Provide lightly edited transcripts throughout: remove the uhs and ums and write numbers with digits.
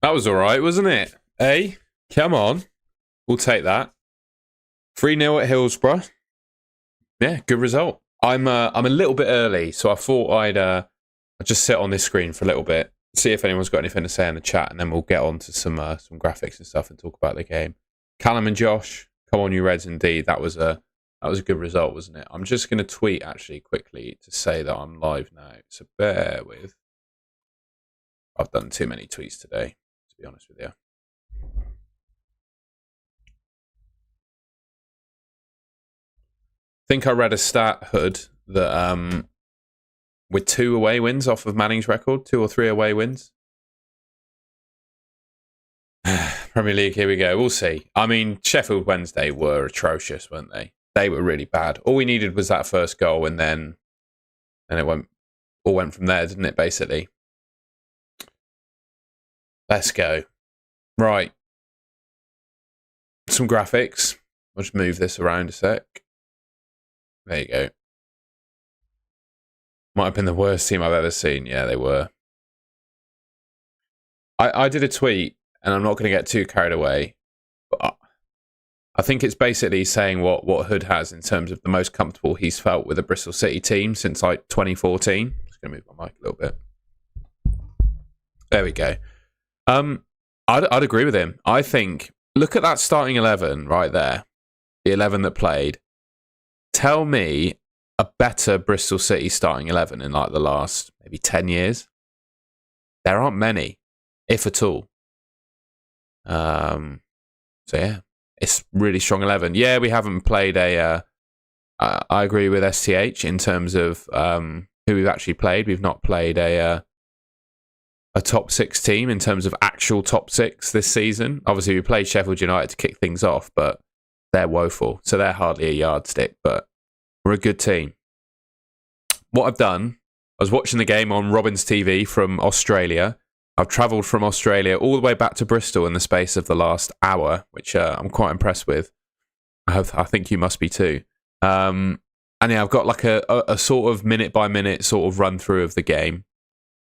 That was all right, wasn't it? Hey, come on. We'll take that. 3-0 at Hillsborough. Yeah, good result. I'm a little bit early, so I thought I'd just sit on this screen for a little bit, see if anyone's got anything to say in the chat, and then we'll get on to some graphics and stuff and talk about the game. Callum and Josh, come on, you Reds, indeed. That was a good result, wasn't it? I'm just going to tweet actually quickly to say that I'm live now, so bear with. I've done too many tweets today, to be honest with you. I think I read a stat, Hood, that with 2 away wins off of Manning's record, 2 or 3 away wins. Premier League, here we go. We'll see. I mean, Sheffield Wednesday were atrocious, weren't they? They were really bad. All we needed was that first goal, and then it all went from there, didn't it, basically? Let's go. Right. Some graphics. I'll just move this around a sec. There you go. Might have been the worst team I've ever seen. Yeah, they were. I did a tweet, and I'm not going to get too carried away, but I think it's basically saying what Hood has in terms of the most comfortable he's felt with a Bristol City team since like 2014. Just going to move my mic a little bit. There we go. I'd agree with him. I think, look at that starting 11 right there. The 11 that played. Tell me a better Bristol City starting 11 in like the last maybe 10 years. There aren't many, if at all. So yeah, it's really strong 11. Yeah, we haven't played I agree with STH in terms of who we've actually played. We've not played a top 6 team in terms of actual top 6 this season. Obviously, we played Sheffield United to kick things off, but they're woeful. So they're hardly a yardstick, but we're a good team. What I've done, I was watching the game on Robin's TV from Australia. I've travelled from Australia all the way back to Bristol in the space of the last hour, which I'm quite impressed with. I think you must be too. And yeah, I've got like a sort of minute by minute sort of run through of the game.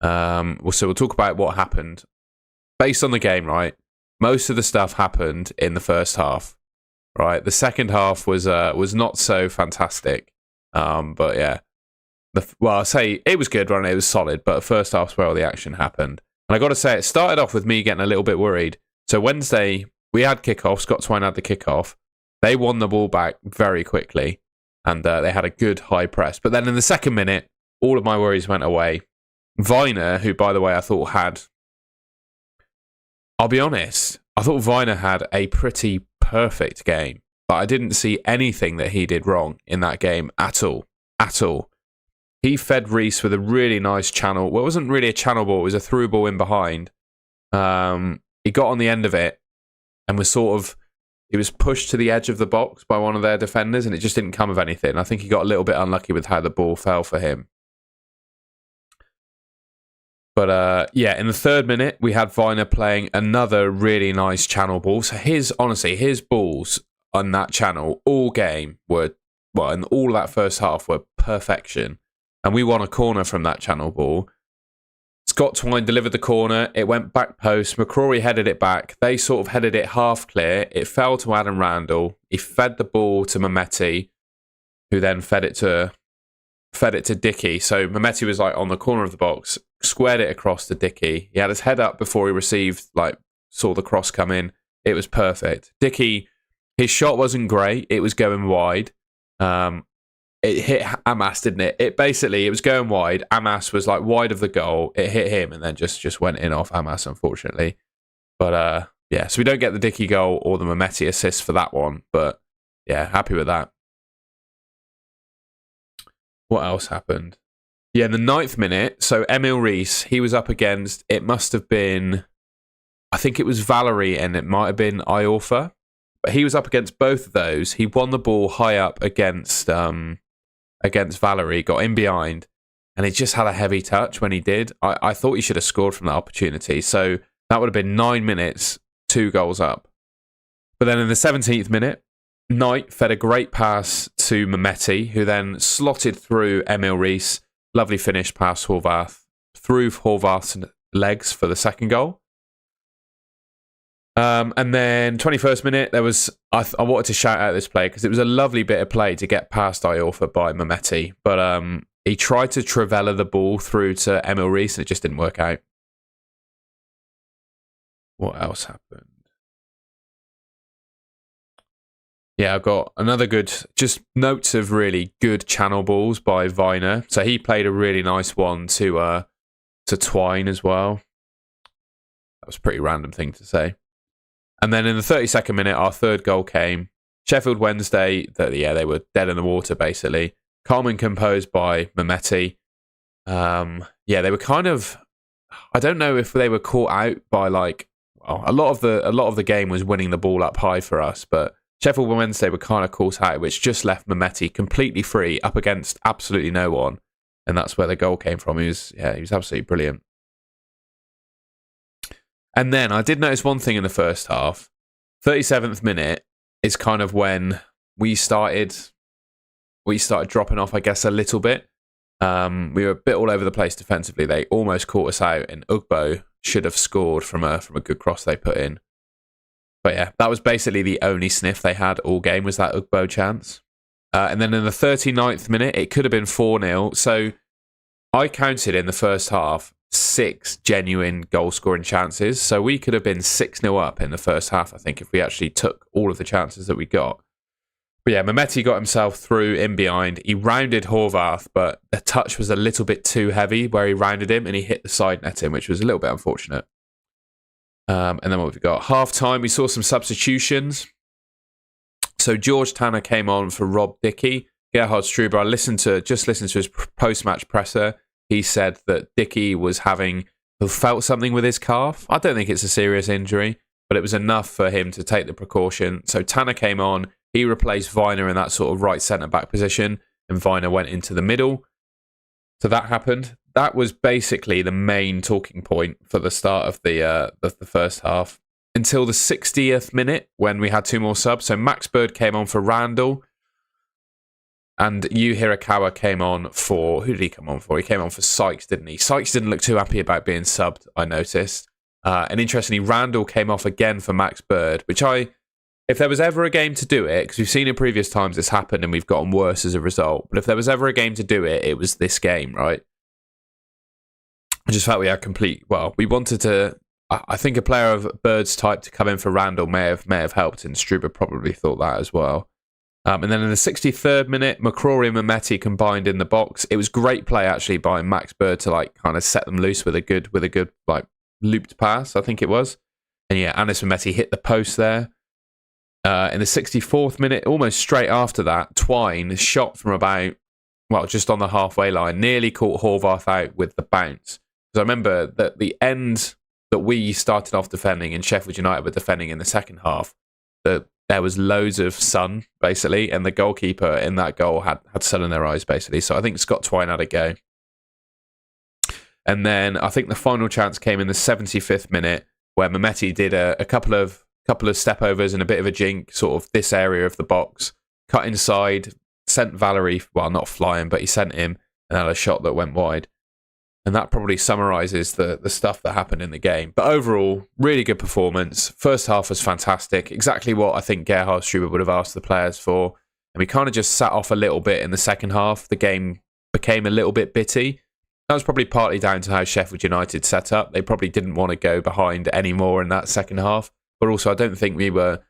So we'll talk about what happened. Based on the game, right? Most of the stuff happened in the first half. Right, the second half was not so fantastic, but yeah, I say it was good, right? It was solid, but the first half's where all the action happened. And I got to say, it started off with me getting a little bit worried. So Wednesday we had kickoff. Scott Twine had the kickoff. They won the ball back very quickly, and they had a good high press. But then in the second minute, all of my worries went away. Viner, who by the way I thought had, I'll be honest, I thought Viner had a pretty perfect game, but I didn't see anything that he did wrong in that game at all. He fed Reese with a really nice channel. Well, it wasn't really a channel ball, it was a through ball in behind. He got on the end of it and he was pushed to the edge of the box by one of their defenders, and it just didn't come of anything. I think he got a little bit unlucky with how the ball fell for him. But yeah, in the third minute, we had Viner playing another really nice channel ball. So his balls on that channel all game were, well, in all of that first half were perfection. And we won a corner from that channel ball. Scott Twine delivered the corner. It went back post. McCrory headed it back. They sort of headed it half clear. It fell to Adam Randall. He fed the ball to Mehmeti, who then fed it to Dickey. So Mehmeti was like on the corner of the box, squared it across to Dickey. He had his head up before he saw the cross come in. It was perfect. Dickey, his shot wasn't great. It was going wide. It hit Amas, didn't it? It was going wide. Amas was like wide of the goal. It hit him and then just went in off Amas, unfortunately. But yeah, so we don't get the Dickey goal or the Mehmeti assist for that one. But yeah, happy with that. What else happened? Yeah, in the 9th minute, so Emil Reese, he was up against, it must have been, I think it was Valerie and it might have been Iorfa. But he was up against both of those. He won the ball high up against Valerie, got in behind, and he just had a heavy touch when he did. I thought he should have scored from that opportunity. So that would have been 9 minutes, 2 goals up. But then in the 17th minute, Knight fed a great pass to Mehmeti, who then slotted through Emil Reese. Lovely finish past Horvath, through Horvath's legs for the second goal. And then 21st minute, there was I wanted to shout out this play because it was a lovely bit of play to get past Iorfa by Mehmeti, but he tried to Trivela the ball through to Emil Rees and it just didn't work out. What else happened? Yeah, I've got another good, just notes of really good channel balls by Viner. So he played a really nice one to Twine as well. That was a pretty random thing to say. And then in the 32nd minute, our third goal came. Sheffield Wednesday, they were dead in the water, basically. Calm and composed by Mehmeti. They were kind of, I don't know if they were caught out by a lot of the game was winning the ball up high for us, but Sheffield Wednesday were kind of caught out, which just left Mehmeti completely free up against absolutely no one. And that's where the goal came from. He was absolutely brilliant. And then I did notice one thing in the first half. 37th minute is kind of when we started dropping off, I guess, a little bit. We were a bit all over the place defensively. They almost caught us out, and Ugbo should have scored from a good cross they put in. But yeah, that was basically the only sniff they had all game, was that Ugbo chance. And then in the 39th minute, it could have been 4-0. So I counted in the first half 6 genuine goal-scoring chances. So we could have been 6-0 up in the first half, I think, if we actually took all of the chances that we got. But yeah, Mehmeti got himself through in behind. He rounded Horvath, but the touch was a little bit too heavy where he rounded him and he hit the side netting, which was a little bit unfortunate. And then what have we got? Half-time, we saw some substitutions. So George Tanner came on for Rob Dickey. Gerhard Struber, I listened to his post-match presser. He said that Dickey felt something with his calf. I don't think it's a serious injury, but it was enough for him to take the precaution. So Tanner came on. He replaced Viner in that sort of right centre-back position, and Viner went into the middle. So that happened. That was basically the main talking point for the start of the first half until the 60th minute when we had 2 more subs. So Max Bird came on for Randall, and Yu Hirakawa came on for... Who did he come on for? He came on for Sykes, didn't he? Sykes didn't look too happy about being subbed, I noticed. And interestingly, Randall came off again for Max Bird, which if there was ever a game to do it, because we've seen in previous times this happened and we've gotten worse as a result, but if there was ever a game to do it, it was this game, right? I just felt we had we wanted to... I think a player of Bird's type to come in for Randall may have helped, and Struber probably thought that as well. And then in the 63rd minute, McCrory and Mehmeti combined in the box. It was great play actually by Max Bird to kind of set them loose with a good looped pass, I think it was. And yeah, Anis Mehmeti hit the post there. In the 64th minute, almost straight after that, Twine shot from about, just on the halfway line, nearly caught Horvath out with the bounce. Because I remember that the end that we started off defending and Sheffield United were defending in the second half, there was loads of sun, basically, and the goalkeeper in that goal had sun in their eyes, basically. So I think Scott Twine had a go. And then I think the final chance came in the 75th minute, where Mehmeti did a couple of step overs and a bit of a jink, sort of this area of the box, cut inside, sent Valerie, not flying, but he sent him, and had a shot that went wide. And that probably summarises the stuff that happened in the game. But overall, really good performance. First half was fantastic. Exactly what I think Gerhard Struber would have asked the players for. And we kind of just sat off a little bit in the second half. The game became a little bit bitty. That was probably partly down to how Sheffield United set up. They probably didn't want to go behind anymore in that second half. But also, I don't think we were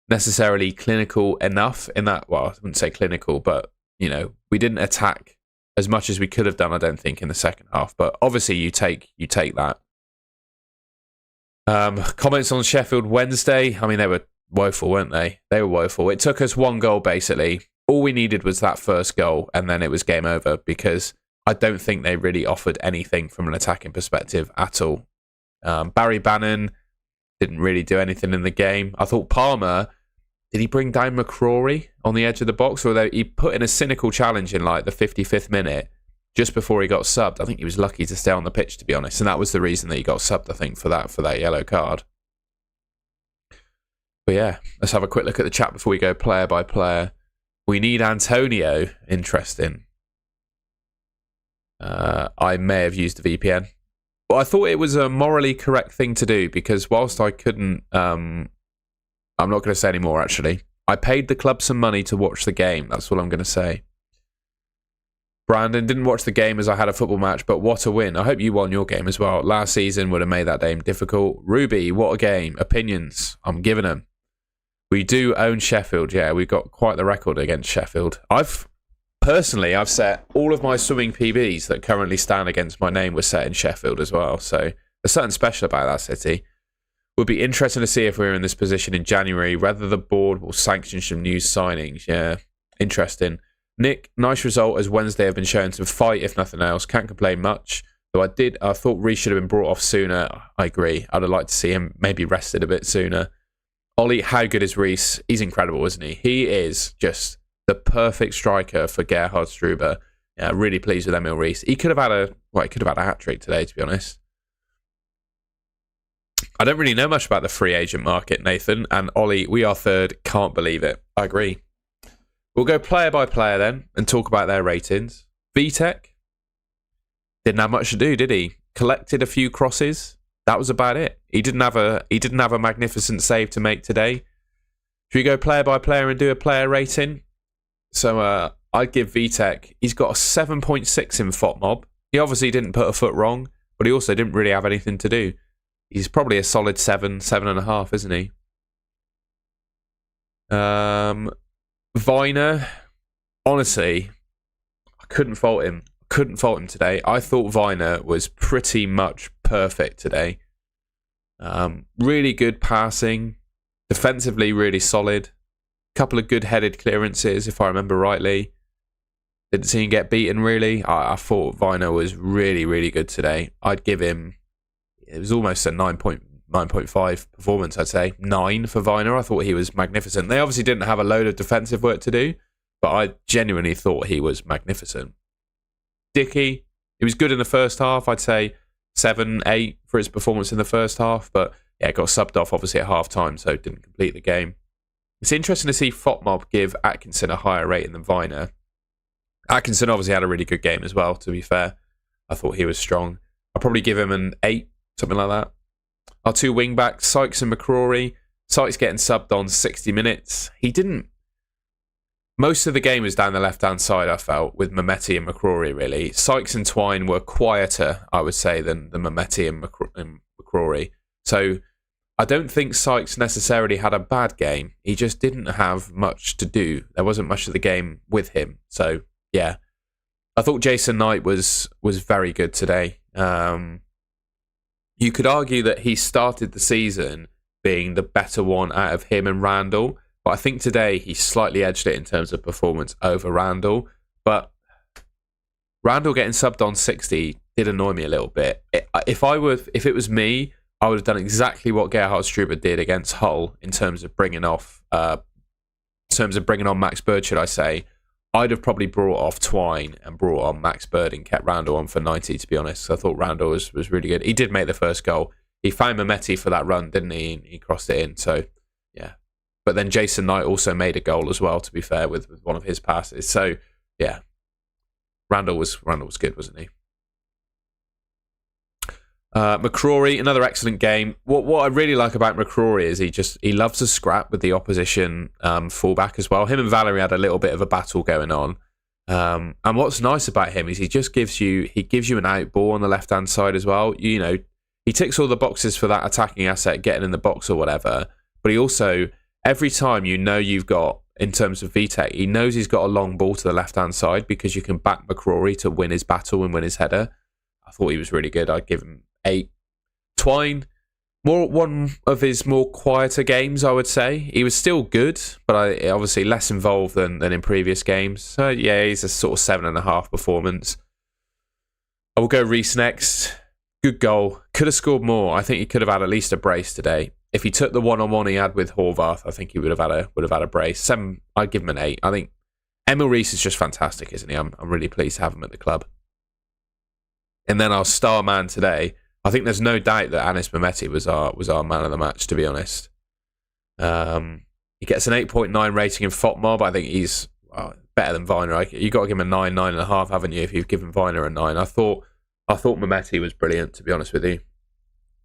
necessarily clinical enough in that. Well, I wouldn't say clinical, but, we didn't attack as much as we could have done, I don't think, in the second half. But obviously, you take that. Comments on Sheffield Wednesday. I mean, they were woeful, weren't they? They were woeful. It took us 1 goal, basically. All we needed was that first goal, and then it was game over, because I don't think they really offered anything from an attacking perspective at all. Barry Bannon didn't really do anything in the game. I thought Palmer... Did he bring down McCrory on the edge of the box? Or he put in a cynical challenge in the 55th minute just before he got subbed. I think he was lucky to stay on the pitch, to be honest. And that was the reason that he got subbed, I think, for that yellow card. But yeah, let's have a quick look at the chat before we go player by player. We need Antonio. Interesting. I may have used a VPN. Well, I thought it was a morally correct thing to do because whilst I couldn't, I'm not going to say any more actually. I paid the club some money to watch the game. That's what I'm going to say. Brandon, didn't watch the game as I had a football match, but what a win. I hope you won your game as well. Last season would have made that game difficult. Ruby, what a game. Opinions, I'm giving them. We do own Sheffield, yeah. We've got quite the record against Sheffield. I've set all of my swimming PBs that currently stand against my name were set in Sheffield as well. So there's something special about that city. Would be interesting to see if we're in this position in January, whether the board will sanction some new signings. Yeah, interesting. Nick, nice result as Wednesday have been shown to fight, if nothing else. Can't complain much. Though I thought Reece should have been brought off sooner. I agree. I'd have liked to see him maybe rested a bit sooner. Ollie, how good is Reece? He's incredible, isn't he? He is just the perfect striker for Gerhard Struber. Yeah, really pleased with Emil Reece. He could have had a hat-trick today, to be honest. I don't really know much about the free agent market, Nathan. And Ollie, we are third. Can't believe it. I agree. We'll go player by player then and talk about their ratings. Vitek didn't have much to do, did he? Collected a few crosses. That was about it. He didn't have a magnificent save to make today. Should we go player by player and do a player rating? So I'd give Vitek. He's got a 7.6 in FOTMob. He obviously didn't put a foot wrong, but he also didn't really have anything to do. He's probably a solid 7.5, isn't he? Viner, honestly, I couldn't fault him. Today. I thought Viner was pretty much perfect today. Really good passing, defensively really solid. Couple of good headed clearances, if I remember rightly. Didn't see him get beaten really. I thought Viner was really, really good today. I'd give him. It was almost a 9.5 performance, I'd say. 9 for Viner. I thought he was magnificent. They obviously didn't have a load of defensive work to do, but I genuinely thought he was magnificent. Dickey, he was good in the first half. I'd say 7, 8 for his performance in the first half, but yeah, got subbed off obviously at half time, so didn't complete the game. It's interesting to see FOTMob give Atkinson a higher rating than Viner. Atkinson obviously had a really good game as well, to be fair. I thought he was strong. I'll probably give him an 8, something like that. Our two wing-backs, Sykes and McCrory. Sykes getting subbed on 60 minutes. He didn't... Most of the game was down the left-hand side, I felt, with Mehmeti and McCrory, really. Sykes and Twine were quieter, I would say, than Mehmeti and McCrory. So I don't think Sykes necessarily had a bad game. He just didn't have much to do. There wasn't much of the game with him. So, yeah. I thought Jason Knight was very good today. You could argue that he started the season being the better one out of him and Randall, but I think today he slightly edged it in terms of performance over Randall. But Randall getting subbed on 60 did annoy me a little bit. If it was me, I would have done exactly what Gerhard Struber did against Hull in terms of bringing on Max Bird, should I say. I'd have probably brought off Twine and brought on Max Bird and kept Randall on for 90, to be honest. I thought Randall was really good. He did make the first goal. He found Mehmeti for that run, didn't he? He crossed it in, so yeah. But then Jason Knight also made a goal as well, to be fair, with one of his passes. So, yeah. Randall was good, wasn't he? McCrory, another excellent game. What I really like about McCrory is he loves to scrap with the opposition fullback as well. Him and Valerie had a little bit of a battle going on. And what's nice about him is he gives you an out ball on the left hand side as well. You know, he ticks all the boxes for that attacking asset, getting in the box or whatever. But he also, every time you've got, in terms of VTech, he knows he's got a long ball to the left hand side because you can back McCrory to win his battle and win his header. I thought he was really good. I'd give him 8. Twine, one of his more quieter games, I would say. He was still good, but obviously less involved than in previous games. So yeah, he's a sort of 7.5 performance. I will go Reece next. Good goal. Could have scored more. I think he could have had at least a brace today. If he took the one-on-one he had with Horvath, I think he would have had a brace. 7. I'd give him an 8. I think Emil Reece is just fantastic, isn't he? I'm really pleased to have him at the club. And then our star man today, I think there's no doubt that Anis Mehmeti was our man of the match, to be honest. He gets an 8.9 rating in FOTMob. I think he's better than Viner. You got to give him a 9, 9.5, haven't you, if you've given Viner a 9. I thought I thought Mehmeti was brilliant, to be honest with you.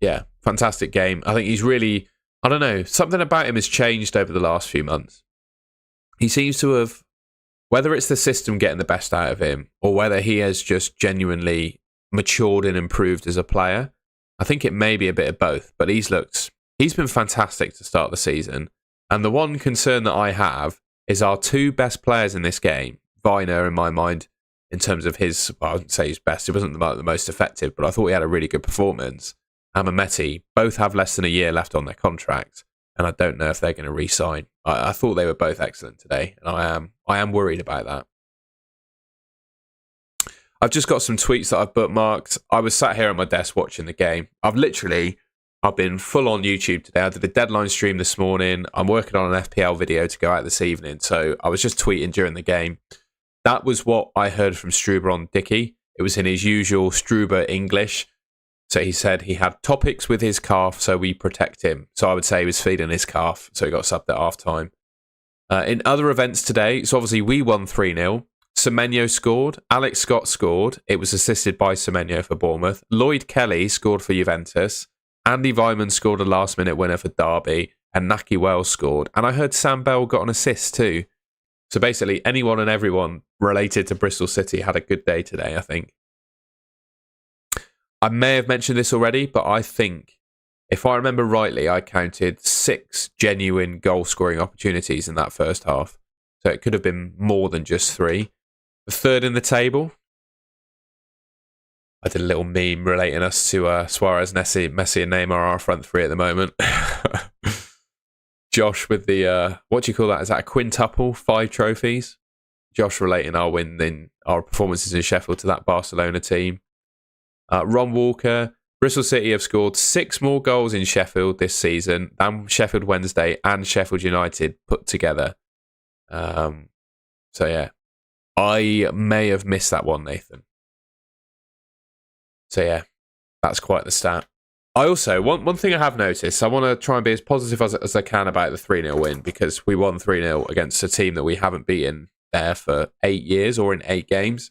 Yeah, fantastic game. I think he's really, I don't know, something about him has changed over the last few months. He seems to have, whether it's the system getting the best out of him or whether he has just genuinely matured and improved as a player, I think it may be a bit of both. But he's been fantastic to start the season. And the one concern that I have is our two best players in this game, Viner in my mind, in terms of his, well, I wouldn't say he's best, he wasn't the most effective, but I thought he had a really good performance. And Mehmeti both have less than a year left on their contract, and I don't know if they're going to re-sign. I thought they were both excellent today, and I am worried about that. I've just got some tweets that I've bookmarked. I was sat here at my desk watching the game. I've been full on YouTube today. I did a deadline stream this morning. I'm working on an FPL video to go out this evening, so I was just tweeting during the game. That was what I heard from Struber on Dicky. It was in his usual Struber English. So he said he had topics with his calf, so we protect him. So I would say he was feeding his calf, so he got subbed at half time. In other events today, so obviously we won 3-0. Semenyo scored. Alex Scott scored. It was assisted by Semenyo for Bournemouth. Lloyd Kelly scored for Juventus. Andy Weimann scored a last-minute winner for Derby. And Naki Wells scored. And I heard Sam Bell got an assist too. So basically, anyone and everyone related to Bristol City had a good day today, I think. I may have mentioned this already, but I think, if I remember rightly, I counted 6 genuine goal-scoring opportunities in that first half. So it could have been more than just 3. The third in the table. I did a little meme relating us to Suarez, Messi, and Neymar are our front three at the moment. Josh with the, what do you call that? Is that a quintuple? 5 trophies? Josh relating our win in our performances in Sheffield to that Barcelona team. Ron Walker, Bristol City have scored 6 more goals in Sheffield this season than Sheffield Wednesday and Sheffield United put together. So yeah, I may have missed that one, Nathan. So yeah, that's quite the stat. I also, one thing I have noticed, I want to try and be as positive as I can about the 3-0 win, because we won 3-0 against a team that we haven't beaten there for 8 years or in 8 games.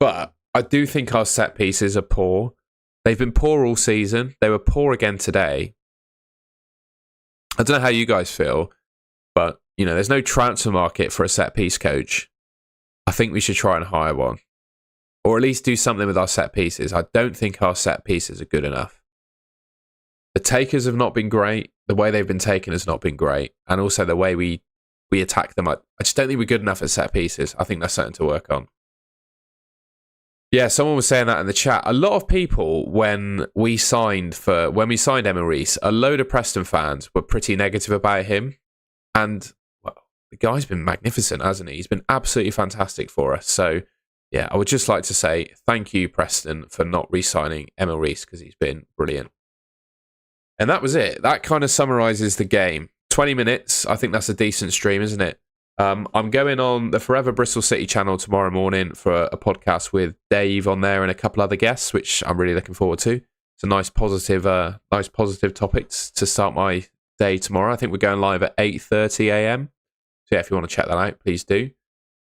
But I do think our set pieces are poor. They've been poor all season. They were poor again today. I don't know how you guys feel, but you know, there's no transfer market for a set piece coach. I think we should try and hire one. Or at least do something with our set pieces. I don't think our set pieces are good enough. The takers have not been great. The way they've been taken has not been great. And also the way we attack them. I just don't think we're good enough at set pieces. I think that's something to work on. Yeah, someone was saying that in the chat. A lot of people, when we signed Emil Rees, a load of Preston fans were pretty negative about him. And well, the guy's been magnificent, hasn't he? He's been absolutely fantastic for us. So yeah, I would just like to say thank you, Preston, for not re-signing Emil Rees, because he's been brilliant. And that was it. That kind of summarises the game. 20 minutes. I think that's a decent stream, isn't it? I'm going on the Forever Bristol City channel tomorrow morning for a podcast with Dave on there and a couple other guests, which I'm really looking forward to. It's a nice positive topics to start my day tomorrow. I think we're going live at 8:30 a.m. So yeah, if you want to check that out, please do.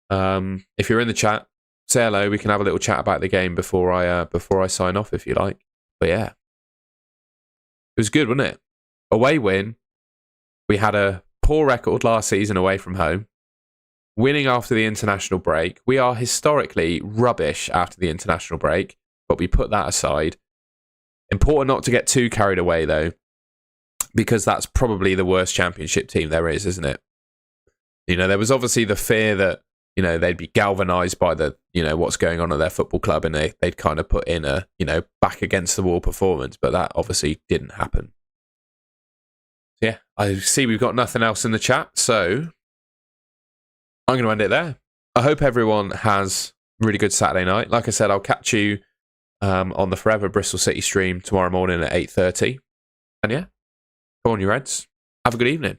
If you're in the chat, say hello. We can have a little chat about the game before I sign off, if you like. But yeah, it was good, wasn't it? Away win. We had a poor record last season away from home. Winning after the international break. We are historically rubbish after the international break, but we put that aside. Important not to get too carried away, though, because that's probably the worst championship team there is, isn't it? You know, there was obviously the fear that, you know, they'd be galvanised by the, you know, what's going on at their football club, and they'd kind of put in a, you know, back against the wall performance, but that obviously didn't happen. Yeah, I see we've got nothing else in the chat, so I'm going to end it there. I hope everyone has a really good Saturday night. Like I said, I'll catch you on the Forever Bristol City stream tomorrow morning at 8:30. And yeah, go on, you Reds. Have a good evening.